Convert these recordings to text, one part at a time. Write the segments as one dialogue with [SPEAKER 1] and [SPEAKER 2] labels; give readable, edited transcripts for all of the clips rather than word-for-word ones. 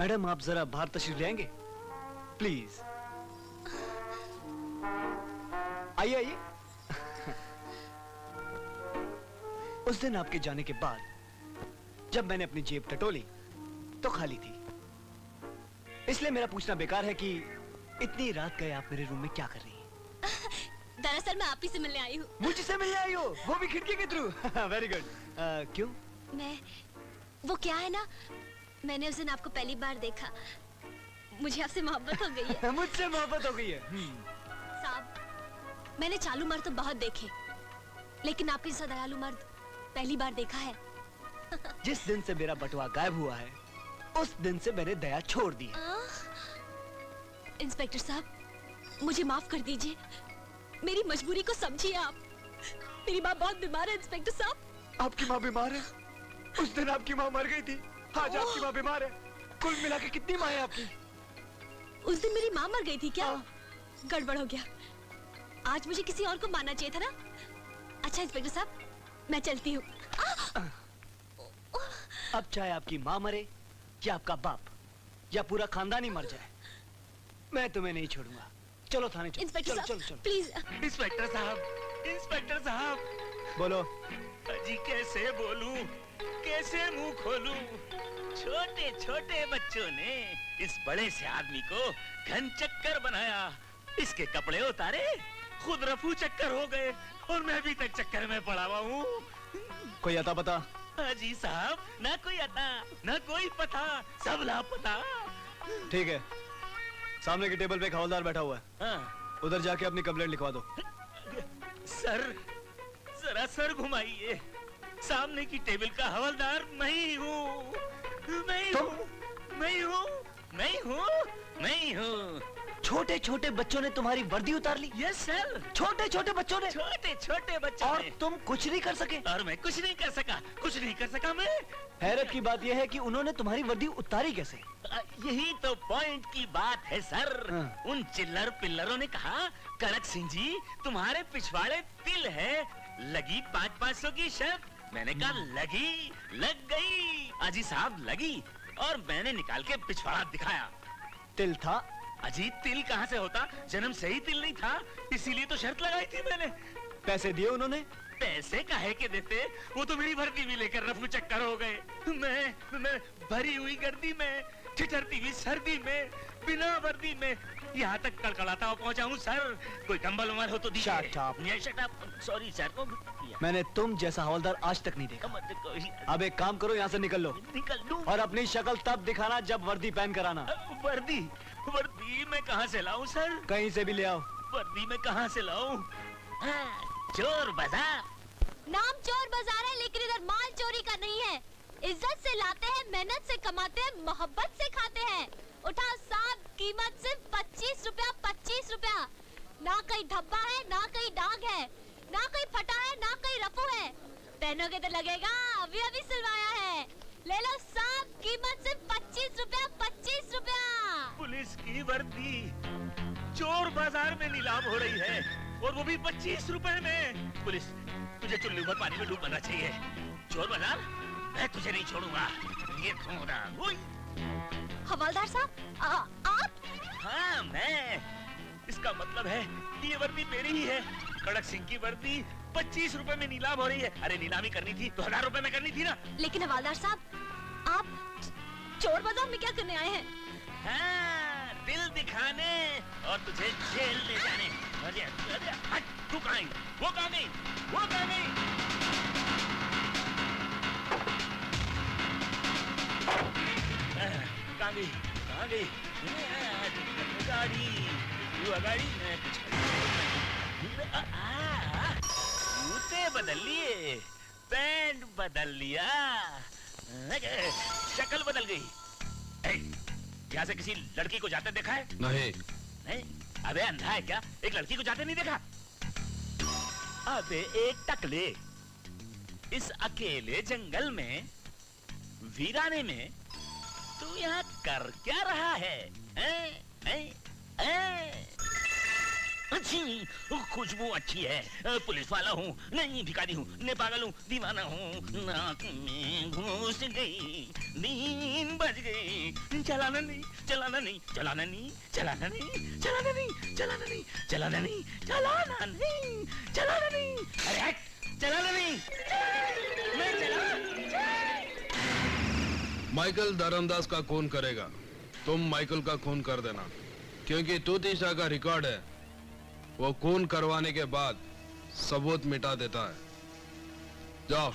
[SPEAKER 1] Madam आप जरा बाहर तशरीफ ले आएंगे प्लीज। आइए आइए। उस दिन आपके जाने के बाद जब मैंने अपनी जेब टटोली तो खाली थी, इसलिए मेरा पूछना बेकार है कि इतनी रात गए आप मेरे रूम में क्या कर रही हैं?
[SPEAKER 2] दरअसल मैं आप ही से मिलने आई हूँ।
[SPEAKER 1] मुझसे मिलने आई हो, वो भी खिड़की के थ्रू? Very good. क्यों?
[SPEAKER 2] मैं वो क्या है ना, मैंने उस दिन आपको पहली बार देखा, मुझे आपसे मोहब्बत हो गई है।
[SPEAKER 1] मुझसे मोहब्बत हो गई है।
[SPEAKER 2] साहब मैंने चालू मर्द तो बहुत देखे, लेकिन आपके जैसा दयालु मर्द पहली बार देखा है।
[SPEAKER 1] जिस दिन से मेरा बटुआ गायब हुआ है उस दिन से मैंने दया छोड़ दी है।
[SPEAKER 2] इंस्पेक्टर साहब मुझे माफ कर दीजिए, मेरी मजबूरी को समझिए आप। मेरी माँ बहुत बीमार है इंस्पेक्टर साहब।
[SPEAKER 1] आपकी माँ बीमार है? उस दिन आपकी माँ मर गई थी, आज आपकी माँ बीमार है। कुल मिला के कितनी माँ है आपकी?
[SPEAKER 2] उस दिन मेरी माँ मर गई थी क्या? गड़बड़ हो गया, आज मुझे किसी और को मानना चाहिए था ना। अच्छा इंस्पेक्टर साहब मैं चलती हूँ।
[SPEAKER 1] अब चाहे आपकी माँ मरे या आपका बाप या पूरा खानदान ही मर जाए, मैं तुम्हें नहीं छोड़ूंगा। चलो थाने चलो।
[SPEAKER 2] इंस्पेक्टर
[SPEAKER 1] चलो,
[SPEAKER 2] साहब
[SPEAKER 1] चलो, चलो।
[SPEAKER 2] प्लीज।
[SPEAKER 3] इंस्पेक्टर साहब, इंस्पेक्टर साहब।
[SPEAKER 1] बोलो।
[SPEAKER 3] अजी कैसे बोलूं, कैसे मुंह खोलूं? छोटे छोटे बच्चों ने इस बड़े से आदमी को घन चक्कर बनाया, इसके कपड़े उतारे, खुद रफू चक्कर हो गए और मैं अभी तक चक्कर में पड़ा हुआ हूँ।
[SPEAKER 1] कोई अता पता?
[SPEAKER 3] अजी साहब ना कोई अता ना कोई पता, सब लापता।
[SPEAKER 1] ठीक है, सामने के टेबल पे एक हवलदार बैठा हुआ है।
[SPEAKER 3] हाँ।
[SPEAKER 1] उधर जाके अपनी कंप्लेंट लिखवा दो।
[SPEAKER 3] सर जरा सर घुमाइए, सामने की टेबल का हवलदार मैं ही हूँ, मैं हूँ।
[SPEAKER 1] छोटे छोटे बच्चों ने तुम्हारी वर्दी उतार ली?
[SPEAKER 3] Yes sir.
[SPEAKER 1] छोटे छोटे बच्चों ने?
[SPEAKER 3] छोटे छोटे बच्चों
[SPEAKER 1] और
[SPEAKER 3] ने।
[SPEAKER 1] तुम कुछ नहीं कर सके?
[SPEAKER 3] और मैं कुछ नहीं कर सका मैं।
[SPEAKER 1] हैरत की बात यह है कि उन्होंने तुम्हारी वर्दी उतारी कैसे?
[SPEAKER 3] यही तो पॉइंट की बात है सर।
[SPEAKER 1] हाँ।
[SPEAKER 3] उन चिल्लर पिल्लरों ने कहा, कड़क सिंह जी तुम्हारे पिछवाड़े तिल है, लगी 500-500 की शर्त। मैंने कहा लगी, लग गई अजी साहब, लगी। और मैंने निकाल के पिछवाड़ा दिखाया,
[SPEAKER 1] तिल था।
[SPEAKER 3] अजी तिल कहाँ से होता, जन्म से ही तिल नहीं था, इसीलिए तो शर्त लगाई थी मैंने।
[SPEAKER 1] पैसे दिए उन्होंने?
[SPEAKER 3] पैसे काहे के देते, वो तो मेरी वर्दी भी लेकर रफू चक्कर हो गए। मैं भरी हुई गर्दी में, ठिठरती हुई सर्दी में, बिना वर्दी में यहाँ तक कड़कड़ाता हुआ पहुँचा हूँ सर। कोई कंबल उमल हो तो दीजिए।
[SPEAKER 1] Shut up.
[SPEAKER 3] Shut up. Sorry sir.
[SPEAKER 1] मैंने तुम जैसा हवलदार आज तक नहीं देखा। अब एक काम करो, यहाँ से निकल लो।
[SPEAKER 3] निकल लूं?
[SPEAKER 1] और अपनी शक्ल तब दिखाना जब वर्दी पहन कर आना।
[SPEAKER 3] वर्दी मैं कहाँ से लाऊं सर?
[SPEAKER 1] कहीं से भी ले आओ।
[SPEAKER 3] वर्दी मैं कहाँ से लाऊं? चोर बाजार।
[SPEAKER 2] नाम चोर बाजार है, लेकिन इधर माल चोरी का नहीं है। इज्जत से लाते हैं, मेहनत से कमाते हैं, मोहब्बत से खाते हैं। उठाओ साहब, कीमत सिर्फ 25 रुपया। 25 रुपया। ना कहीं धब्बा है, ना कहीं दाग है, ना कहीं फटा है, ना कहीं रफू है। पहनोगे तो लगेगा अभी सिलवाया है। ले लो साहब, कीमत सिर्फ 25 रुपया। 25 रुपया।
[SPEAKER 3] पुलिस की वर्दी चोर बाजार में नीलाम हो रही है, और वो भी 25 रुपए में। पुलिस तुझे चुल्लू भर पानी में डूब मरना चाहिए। चोर बाजार, मैं तुझे नहीं छोड़ूंगा। ये
[SPEAKER 2] हवलदार साहब आप?
[SPEAKER 3] हाँ मैं। इसका मतलब है कि ये वर्दी मेरी ही है। कड़क सिंह की वर्दी 25 रुपए में नीलाम हो रही है। अरे नीलामी करनी थी तो 1000 रुपए में करनी थी ना।
[SPEAKER 2] लेकिन हवलदार साहब, आप चोर बाजार में क्या करने आए हैं?
[SPEAKER 3] हाँ, दिल दिखाने और तुझे जेल ले जाने। अरे हट, तू कहाँ गई? वो कहाँ गई? वो कहाँ गई? कहाँ गई? कहाँ गई? गाड़ी, तू गाड़ी, मैं जूते बदल लिए, पैंट बदल लिया, शक्ल बदल गई। यहाँ से किसी लड़की को जाते देखा है?
[SPEAKER 4] नहीं।
[SPEAKER 3] नहीं? अबे अंधा है क्या? एक लड़की को जाते नहीं देखा? अबे एक टकले इस अकेले जंगल में, वीराने में तू यहाँ कर क्या रहा है? छी, खुशबू अच्छी है। पुलिस वाला हूँ, नहीं भिखारी हूँ, न पागल हूँ, दीवाना हूँ। नाक में घुस गई, नींद बज गई। चलाना नहीं, चलाना नहीं, चलाना नहीं, चलाना नहीं, चलाना नहीं, चलाना नहीं, चलाना नहीं, चलाना नहीं, चलाना नहीं। अरे हट, चलाना नहीं, मैं चला।
[SPEAKER 4] माइकल धर्मदास का खून करेगा, तुम माइकल का खून कर देना, क्योंकि तूतीशा का रिकॉर्ड है, वो खून करवाने के बाद सबूत मिटा देता है। जाओ।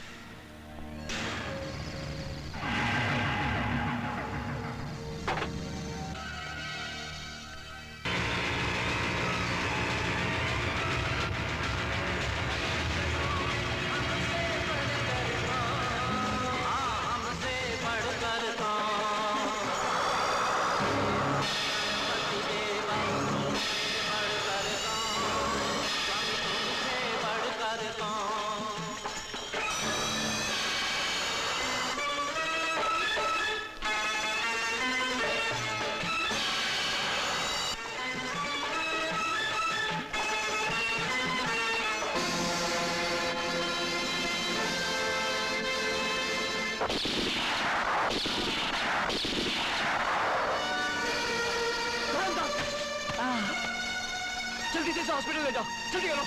[SPEAKER 1] जल्दी से हॉस्पिटल ले जाओ, जल्दी करो।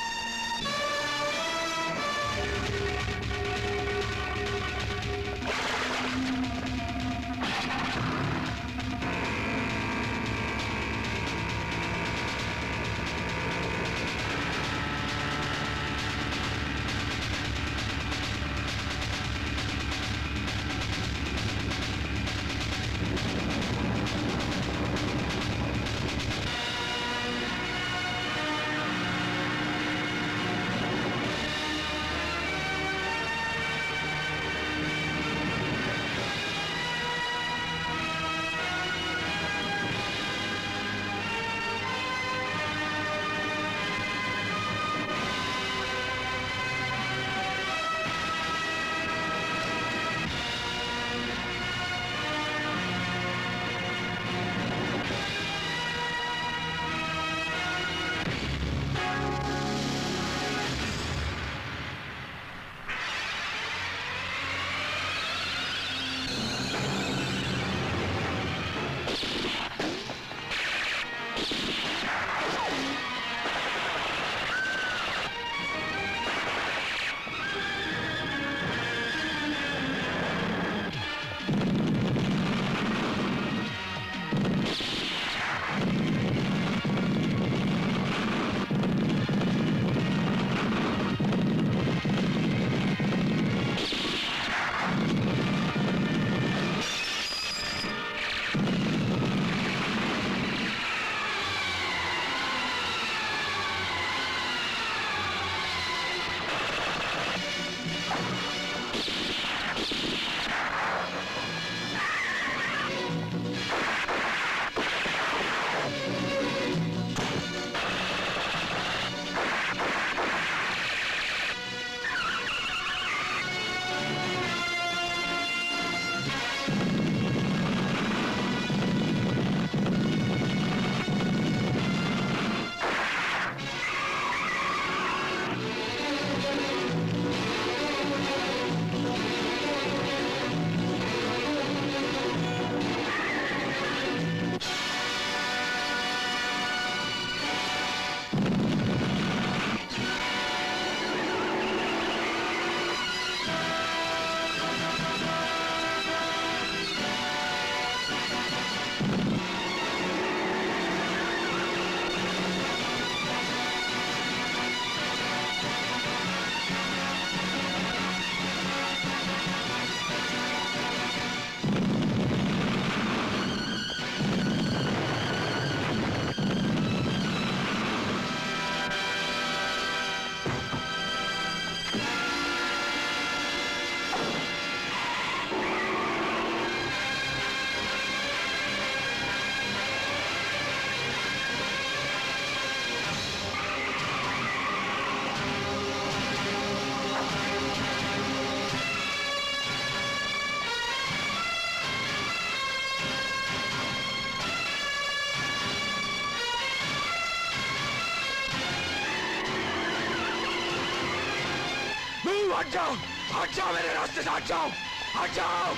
[SPEAKER 5] हट जाओ मेरे रास्ते से, हट जाओ, हट जाओ।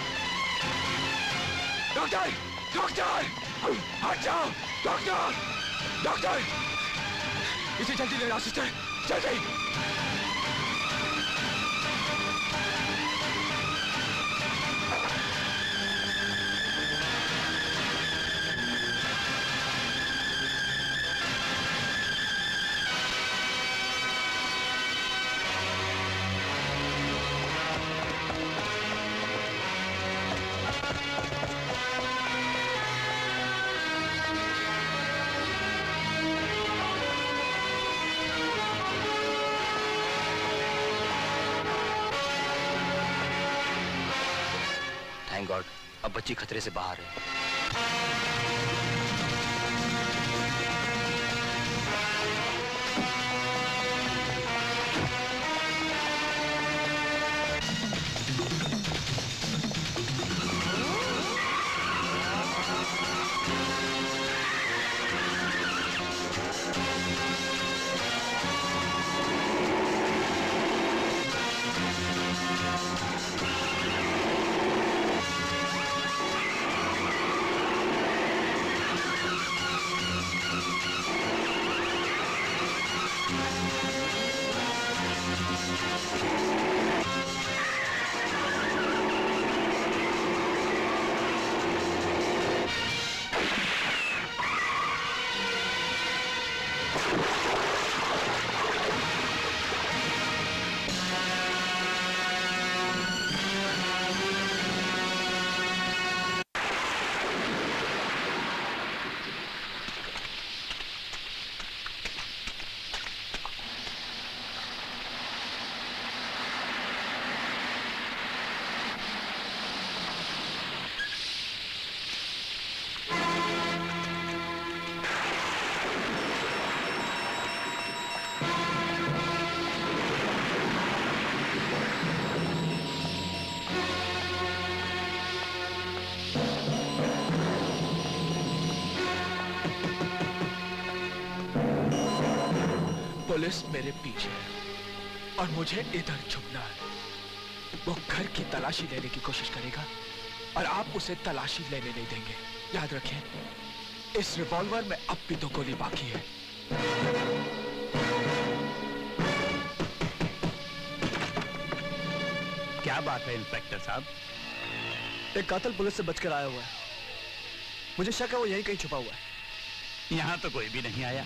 [SPEAKER 5] डॉक्टर, डॉक्टर, हट जाओ, डॉक्टर, डॉक्टर, इसे जल्दी ले आओ सिस्टर, जल्दी।
[SPEAKER 6] थैंक गॉड, अब बच्ची खतरे से बाहर है।
[SPEAKER 5] पुलिस मेरे पीछे है और मुझे इधर छुपना है। वो घर की तलाशी लेने की कोशिश करेगा और आप उसे तलाशी लेने नहीं देंगे। याद रखें, इस रिवॉल्वर में अब भी 2 गोली बाकी है।
[SPEAKER 3] क्या बात है इंस्पेक्टर साहब?
[SPEAKER 1] एक कातिल पुलिस से बचकर आया हुआ है। मुझे शक है वो यहीं कहीं छुपा हुआ है।
[SPEAKER 3] यहाँ तो कोई भी नहीं आया,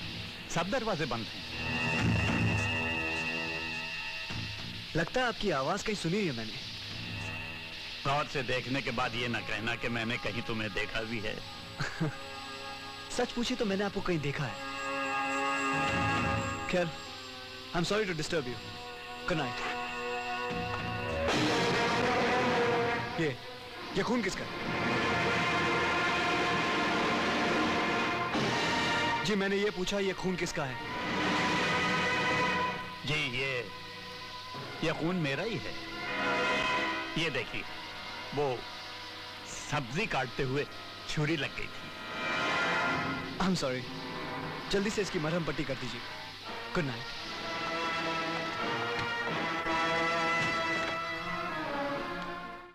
[SPEAKER 3] सब दरवाजे बंद हैं।
[SPEAKER 1] लगता है आपकी आवाज कहीं सुनी है मैंने।
[SPEAKER 3] गौर से देखने के बाद ये ना कहना कि मैंने कहीं तुम्हें देखा भी है।
[SPEAKER 1] सच पूछी तो मैंने आपको कहीं देखा है। खैर, I am sorry to disturb you. Good night. ये खून किसका है? जी मैंने ये पूछा, ये खून किसका है?
[SPEAKER 3] जी ये खून मेरा ही है। ये देखिए, वो सब्जी काटते हुए छुरी लग गई थी।
[SPEAKER 1] आई एम सॉरी। जल्दी से इसकी मरहम पट्टी कर दीजिए। Good night.